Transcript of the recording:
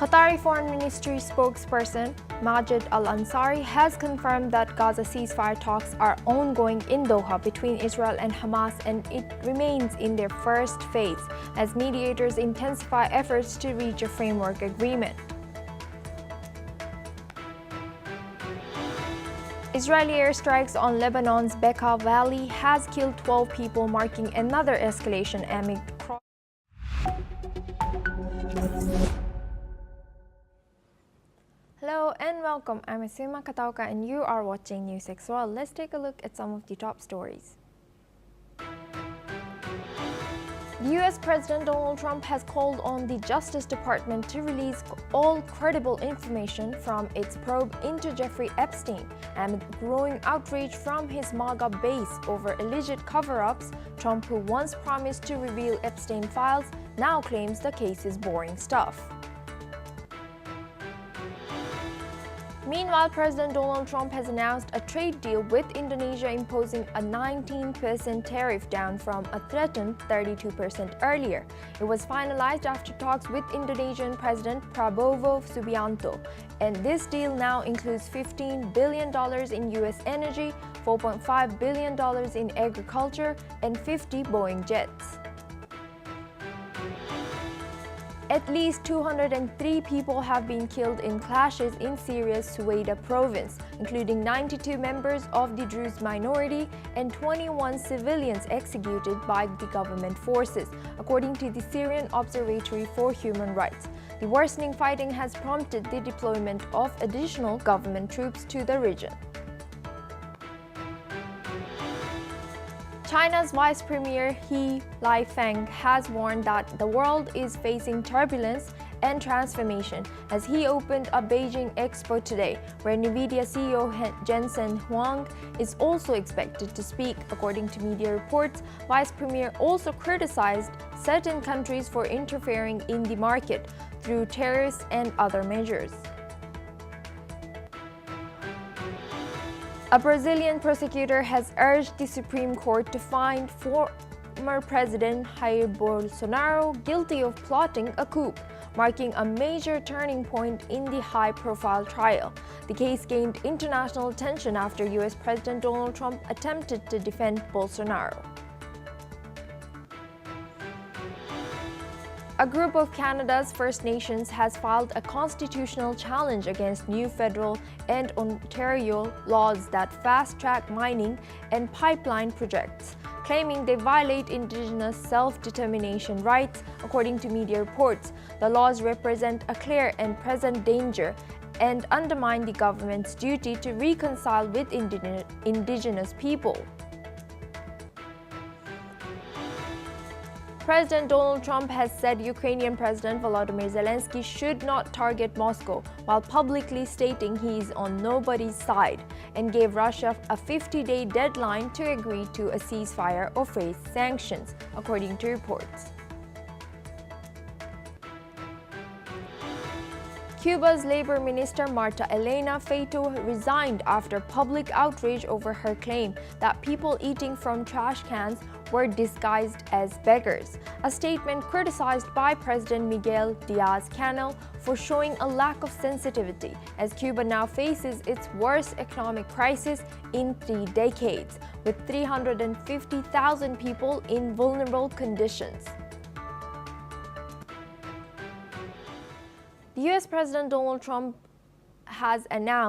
Qatari Foreign Ministry spokesperson Majid Al-Ansari has confirmed that Gaza ceasefire talks are ongoing in Doha between Israel and Hamas, and it remains in their first phase as mediators intensify efforts to reach a framework agreement. Israeli airstrikes on Lebanon's Bekaa Valley has killed 12 people, marking another escalation amid Hello and welcome. I'm Asuma Katauka and you are watching NewsX World. Let's take a look at some of the top stories. The US President Donald Trump has called on the Justice Department to release all credible information from its probe into Jeffrey Epstein. Amid growing outrage from his MAGA base over alleged cover-ups, Trump, who once promised to reveal Epstein files, now claims the case is boring stuff. Meanwhile, President Donald Trump has announced a trade deal with Indonesia, imposing a 19% tariff down from a threatened 32% earlier. It was finalized after talks with Indonesian President Prabowo Subianto, and this deal now includes $15 billion in U.S. energy, $4.5 billion in agriculture, and 50 Boeing jets. At least 203 people have been killed in clashes in Syria's Suwaida province, including 92 members of the Druze minority and 21 civilians executed by the government forces, according to the Syrian Observatory for Human Rights. The worsening fighting has prompted the deployment of additional government troops to the region. China's Vice Premier He Lifeng has warned that the world is facing turbulence and transformation as he opened a Beijing Expo today, where NVIDIA CEO Jensen Huang is also expected to speak. According to media reports, Vice Premier also criticized certain countries for interfering in the market through tariffs and other measures. A Brazilian prosecutor has urged the Supreme Court to find former President Jair Bolsonaro guilty of plotting a coup, marking a major turning point in the high-profile trial. The case gained international attention after US President Donald Trump attempted to defend Bolsonaro. A group of Canada's First Nations has filed a constitutional challenge against new federal and Ontario laws that fast-track mining and pipeline projects, claiming they violate Indigenous self-determination rights. According to media reports, the laws represent a clear and present danger and undermine the government's duty to reconcile with Indigenous people. President Donald Trump has said Ukrainian President Volodymyr Zelensky should not target Moscow, while publicly stating he is on nobody's side, and gave Russia a 50-day deadline to agree to a ceasefire or face sanctions, according to reports. Cuba's Labor Minister Marta Elena Feito resigned after public outrage over her claim that people eating from trash cans were disguised as beggars, a statement criticized by President Miguel Diaz-Canel for showing a lack of sensitivity, as Cuba now faces its worst economic crisis in 3 decades, with 350,000 people in vulnerable conditions. The US President Donald Trump has announced